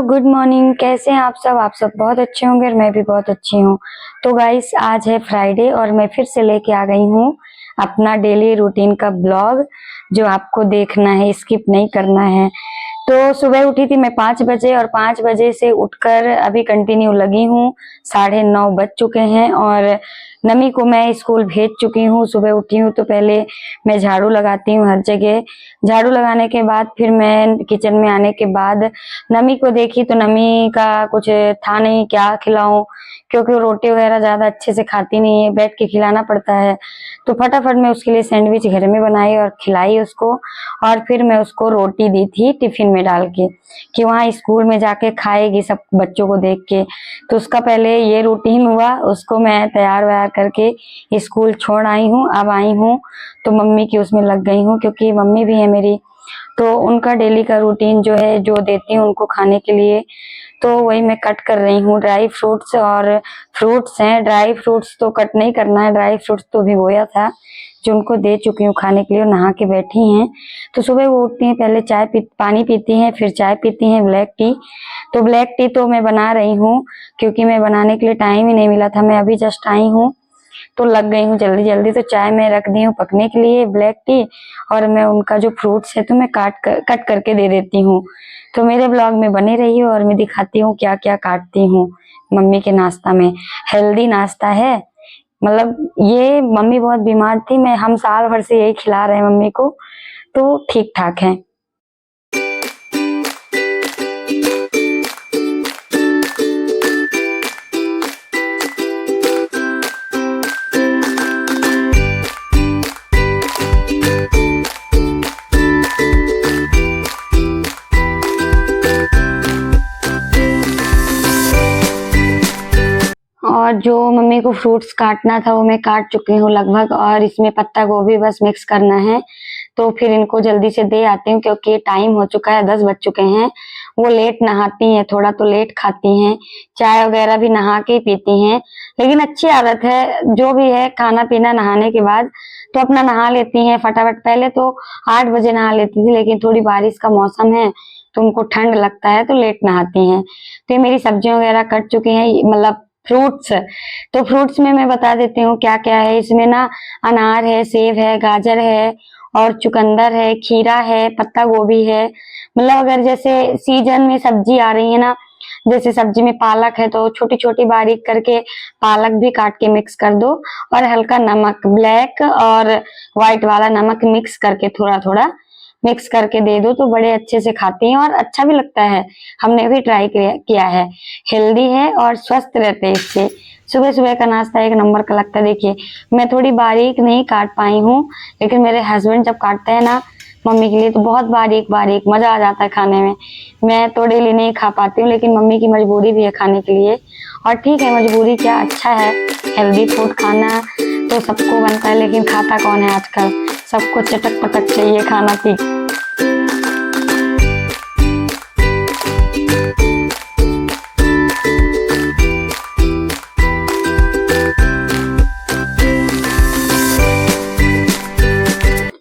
Hello, good morning. कैसे हैं आप सब? आप सब बहुत अच्छे होंगे और मैं भी बहुत अच्छी हूँ। तो गाइस, आज है फ्राइडे और मैं फिर से लेके आ गई हूँ अपना डेली रूटीन का ब्लॉग, जो आपको देखना है, स्किप नहीं करना है। तो सुबह उठी थी मैं 5 बजे और 5 बजे से उठकर अभी कंटिन्यू लगी हूँ। 9:30 बज चुके हैं और नमी को मैं स्कूल भेज चुकी हूँ। सुबह उठी हूँ तो पहले मैं झाड़ू लगाती हूँ हर जगह। झाड़ू लगाने के बाद फिर मैं किचन में आने के बाद नमी को देखी तो नमी का कुछ था नहीं, क्या खिलाऊं, क्योंकि वो रोटी वगैरह ज्यादा अच्छे से खाती नहीं है, बैठ के खिलाना पड़ता है। तो फटाफट मैं उसके लिए सैंडविच घर में बनाई और खिलाई उसको। और फिर मैं उसको रोटी दी थी टिफिन में डाल के कि वहाँ स्कूल में जाके खाएगी सब बच्चों को देख के। तो उसका पहले ये रूटीन हुआ, उसको मैं तैयार वैयार करके स्कूल छोड़ आई हूँ। अब आई हूँ तो मम्मी की उसमें लग गई हूँ, क्योंकि मम्मी भी है मेरी, तो उनका डेली का रूटीन जो है, जो देती हूँ उनको खाने के लिए, तो वही मैं कट कर रही हूँ। ड्राई फ्रूट्स और फ्रूट्स हैं। ड्राई फ्रूट्स तो कट नहीं करना है, ड्राई फ्रूट्स तो भिगोया था, जो उनको दे चुकी हूँ खाने के लिए, और नहा के बैठी हैं। तो सुबह वो उठती हैं, पहले पानी पीती हैं, फिर चाय पीती हैं, ब्लैक टी। तो ब्लैक टी तो मैं बना रही हूँ, क्योंकि मैं बनाने के लिए टाइम ही नहीं मिला था। मैं अभी जस्ट आई हूँ तो लग गई हूँ जल्दी जल्दी। तो चाय मैं रख दी हूँ पकने के लिए, ब्लैक टी, और मैं उनका जो फ्रूट्स है तो मैं कट करके दे देती हूँ। तो मेरे ब्लॉग में बने रहिए और मैं दिखाती हूँ क्या क्या काटती हूँ मम्मी के नाश्ता में। हेल्दी नाश्ता है, मतलब ये मम्मी बहुत बीमार थी, हम साल भर से यही खिला रहे हैं मम्मी को, तो ठीक ठाक है। और जो मम्मी को फ्रूट्स काटना था वो मैं काट चुकी हूँ लगभग, और इसमें पत्ता गोभी बस मिक्स करना है। तो फिर इनको जल्दी से दे आती हूँ, क्योंकि टाइम हो चुका है, 10 बज चुके हैं। वो लेट नहाती हैं, थोड़ा तो लेट खाती हैं, चाय वगैरह भी नहा के ही पीती हैं। लेकिन अच्छी आदत है, जो भी है खाना पीना नहाने के बाद तो अपना नहा लेती हैं फटाफट। पहले तो 8 बजे नहा लेती थी, लेकिन थोड़ी बारिश का मौसम है तो उनको ठंड लगता है तो लेट नहाती हैं। तो ये मेरी सब्जियां वगैरह कट चुकी हैं, मतलब फ्रूट्स। तो फ्रूट्स में मैं बता देती हूँ क्या क्या है इसमें ना। अनार है, सेब है, गाजर है, और चुकंदर है, खीरा है, पत्ता गोभी है। मतलब अगर जैसे सीजन में सब्जी आ रही है ना, जैसे सब्जी में पालक है तो छोटी छोटी बारीक करके पालक भी काट के मिक्स कर दो, और हल्का नमक, ब्लैक और व्हाइट वाला नमक मिक्स करके थोड़ा थोड़ा मिक्स करके दे दो तो बड़े अच्छे से खाती हैं और अच्छा भी लगता है। हमने भी ट्राई किया है, हेल्दी है और स्वस्थ रहते हैं इससे। सुबह सुबह का नाश्ता एक नंबर का लगता है। देखिए, मैं थोड़ी बारीक नहीं काट पाई हूँ, लेकिन मेरे हस्बैंड जब काटते हैं ना मम्मी के लिए तो बहुत बारीक बारीक, मजा आ जाता है खाने में। मैं तो डेली नहीं खा पाती हूँ, लेकिन मम्मी की मजबूरी भी है खाने के लिए, और ठीक है, मजबूरी क्या, अच्छा है। हेल्दी फूड खाना तो सबको बनता है, लेकिन खाता कौन है आजकल, सबको चटक पटक चाहिए खाना पी।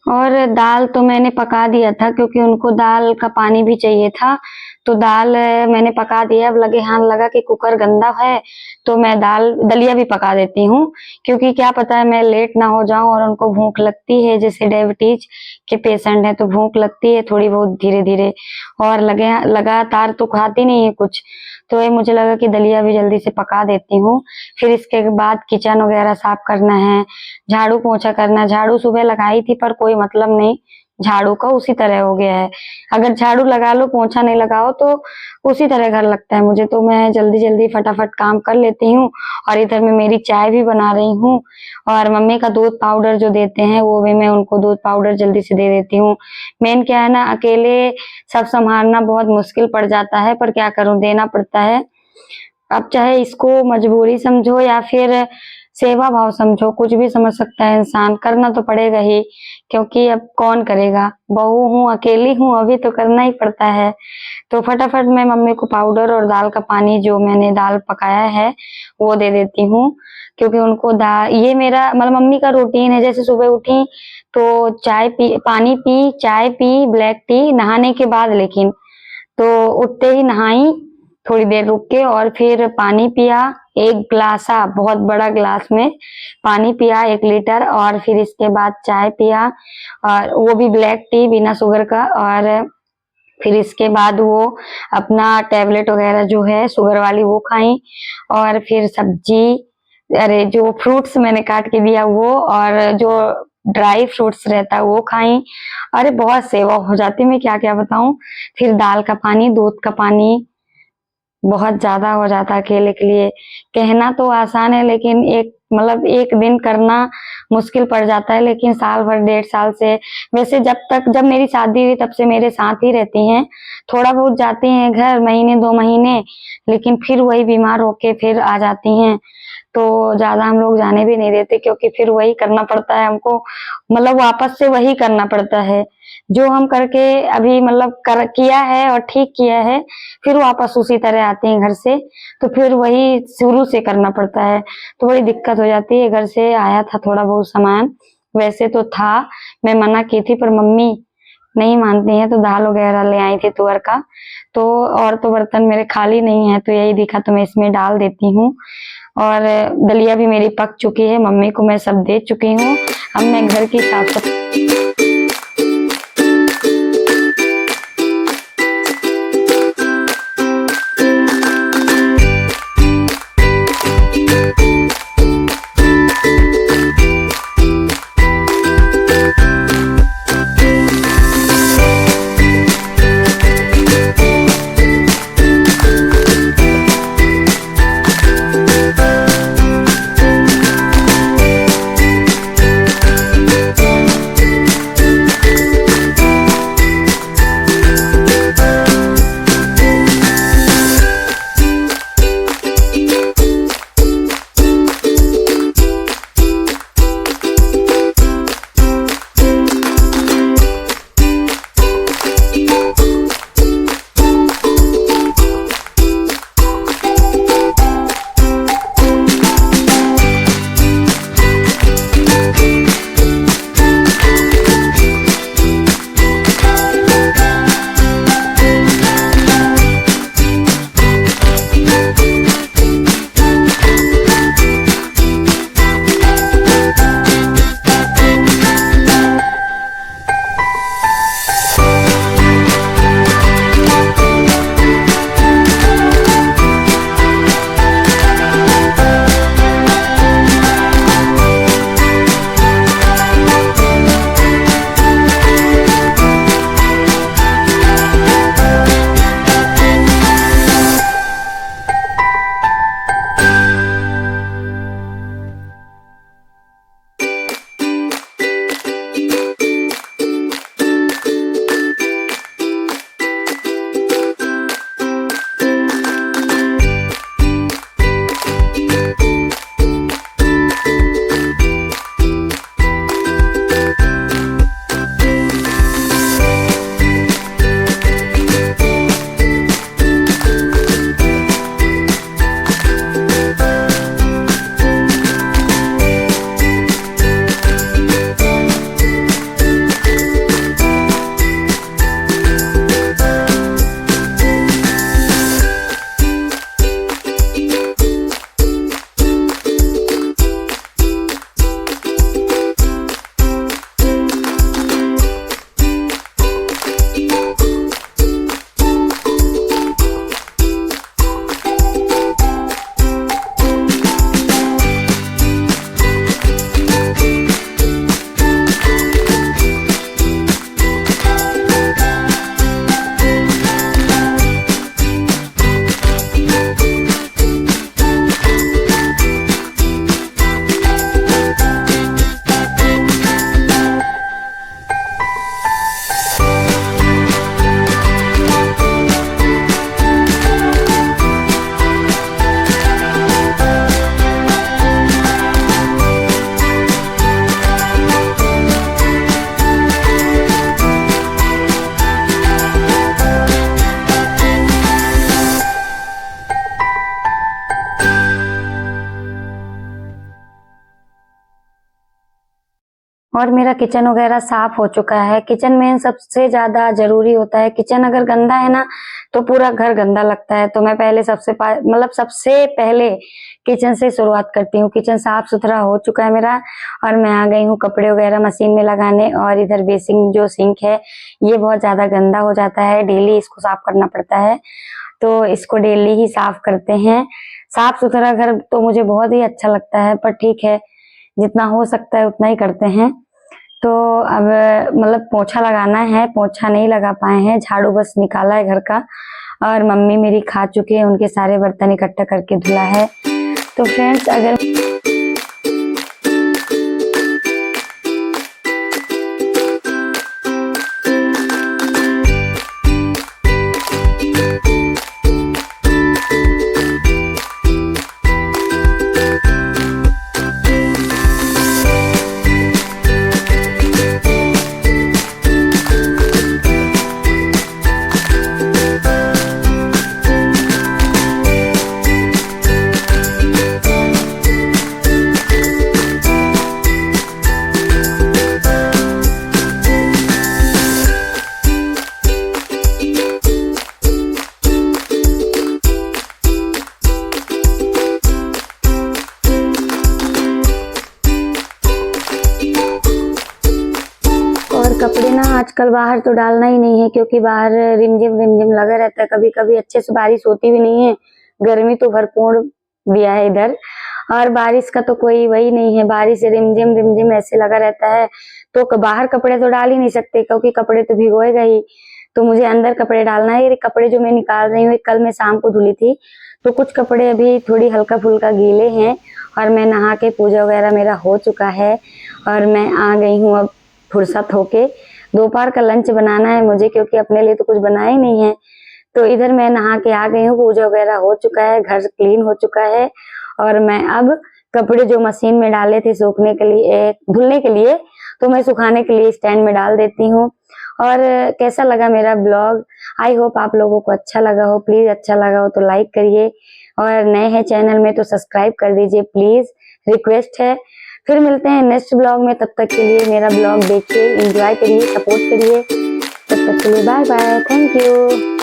और दाल तो मैंने पका दिया था, क्योंकि उनको दाल का पानी भी चाहिए था। तो दाल मैंने पका दिया। अब लगा कि कुकर गंदा है तो मैं दलिया भी पका देती हूँ, क्योंकि क्या पता है मैं लेट ना हो जाऊं और उनको भूख लगती है, जैसे डायबिटीज के पेशेंट है तो भूख लगती है थोड़ी बहुत धीरे धीरे, और लगातार तो खाती नहीं है कुछ। तो ये मुझे लगा कि दलिया भी जल्दी से पका देती हूँ। फिर इसके बाद किचन वगैरह साफ करना है, झाड़ू पोछा करना। झाड़ू सुबह लगाई थी पर कोई मतलब नहीं, झाड़ू का उसी तरह हो गया है। अगर झाड़ू लगा लो पोछा नहीं लगाओ तो उसी तरह घर लगता है मुझे। तो मैं जल्दी जल्दी फटाफट काम कर लेती हूँ, और इधर मैं मेरी चाय भी बना रही हूँ। और मम्मी का दूध पाउडर जो देते हैं वो भी मैं उनको दूध पाउडर जल्दी से दे देती हूँ। मेन क्या है ना, अकेले सब संभालना बहुत मुश्किल पड़ जाता है, पर क्या करूँ, देना पड़ता है। अब चाहे इसको मजबूरी समझो या फिर सेवा भाव समझो, कुछ भी समझ सकता है इंसान, करना तो पड़ेगा ही, क्योंकि अब कौन करेगा, बहू हूँ, अकेली हूँ, अभी तो करना ही पड़ता है। तो फटाफट मैं मम्मी को पाउडर और दाल का पानी, जो मैंने दाल पकाया है वो दे देती हूँ, क्योंकि उनको ये मेरा मतलब मम्मी का रूटीन है। जैसे सुबह उठी तो पानी पी, चाय पी, ब्लैक टी नहाने के बाद, लेकिन तो उठते ही नहाई, थोड़ी देर रुक के और फिर पानी पिया, एक गिलासा बहुत बड़ा गिलास में पानी पिया 1 लीटर, और फिर इसके बाद चाय पिया, और वो भी ब्लैक टी बिना शुगर का। और फिर इसके बाद वो अपना टैबलेट वगैरह जो है शुगर वाली वो खाई, और फिर सब्जी, अरे जो फ्रूट्स मैंने काट के दिया वो, और जो ड्राई फ्रूट्स रहता है वो खाई। अरे बहुत सेवा हो जाती, मैं क्या क्या बताऊं। फिर दाल का पानी, दूध का पानी, बहुत ज्यादा हो जाता है अकेले के लिए। कहना तो आसान है लेकिन एक दिन करना मुश्किल पड़ जाता है। लेकिन साल भर 1.5 साल से, वैसे जब मेरी शादी हुई तब से मेरे साथ ही रहती हैं। थोड़ा बहुत जाती हैं घर महीने 2 महीने, लेकिन फिर वही बीमार होके फिर आ जाती हैं। तो ज्यादा हम लोग जाने भी नहीं देते, क्योंकि फिर वही करना पड़ता है हमको, वापस से वही करना पड़ता है जो हम करके अभी किया है और ठीक किया है, फिर वापस उसी तरह आते हैं घर से, तो फिर वही शुरू से करना पड़ता है। तो बड़ी दिक्कत हो जाती है। घर से आया था थोड़ा बहुत सामान, वैसे तो था, मैं मना की थी पर मम्मी नहीं मानती हैं, तो दाल वगैरह ले आई थी तुअर का। तो और तो बर्तन मेरे खाली नहीं है, तो यही दिखा तो मैं इसमें डाल देती हूँ। और दलिया भी मेरी पक चुकी है, मम्मी को मैं सब दे चुकी हूँ। अब मैं घर की साफ सफाई और मेरा किचन वगैरह साफ हो चुका है। किचन में सबसे ज्यादा जरूरी होता है, किचन अगर गंदा है ना तो पूरा घर गंदा लगता है। तो मैं पहले सबसे पहले किचन से शुरुआत करती हूँ। किचन साफ सुथरा हो चुका है मेरा और मैं आ गई हूँ कपड़े वगैरह मशीन में लगाने। और इधर बेसिन जो सिंक है ये बहुत ज्यादा गंदा हो जाता है, डेली इसको साफ करना पड़ता है, तो इसको डेली ही साफ करते हैं। साफ सुथरा घर तो मुझे बहुत ही अच्छा लगता है, पर ठीक है जितना हो सकता है उतना ही करते हैं। तो अब पोछा लगाना है, पोछा नहीं लगा पाए हैं, झाड़ू बस निकाला है घर का। और मम्मी मेरी खा चुकी है, उनके सारे बर्तन इकट्ठा करके धुला है। तो फ्रेंड्स अगर कपड़े ना आजकल बाहर तो डालना ही नहीं है, क्योंकि बाहर रिमझिम लगा रहता है। कभी कभी अच्छे से बारिश होती भी नहीं है, गर्मी तो भरपूर दिया है इधर। और बारिश का तो कोई वही नहीं है, बारिश रिमझिम ऐसे लगा रहता है। तो बाहर कपड़े तो डाल ही नहीं सकते, क्योंकि कपड़े तो भिगोएगा ही। तो मुझे अंदर कपड़े डालना है। ये कपड़े जो मैं निकाल रही हूँ कल मैं शाम को धुली थी, तो कुछ कपड़े अभी थोड़ी हल्का फुल्का गीले हैं। और मैं नहा के पूजा वगैरह मेरा हो चुका है और मैं आ गई हूँ अब फुर्सत होके। दोपहर का लंच बनाना है मुझे, क्योंकि अपने लिए तो कुछ बनाया ही नहीं है। तो इधर मैं नहा के आ गई हूँ, पूजा वगैरह हो चुका है, घर क्लीन हो चुका है। और मैं अब कपड़े जो मशीन में डाले थे सूखने के लिए, धुलने के लिए, तो मैं सुखाने के लिए स्टैंड में डाल देती हूँ। और कैसा लगा मेरा ब्लॉग, आई होप आप लोगों को अच्छा लगा हो। प्लीज अच्छा लगा हो तो लाइक करिए, और नए हैं चैनल में तो सब्सक्राइब कर दीजिए प्लीज, रिक्वेस्ट है। फिर मिलते हैं नेक्स्ट ब्लॉग में, तब तक के लिए मेरा ब्लॉग देखिए, एंजॉय करिए, सपोर्ट करिए। तब तक के लिए बाय बाय, थैंक यू।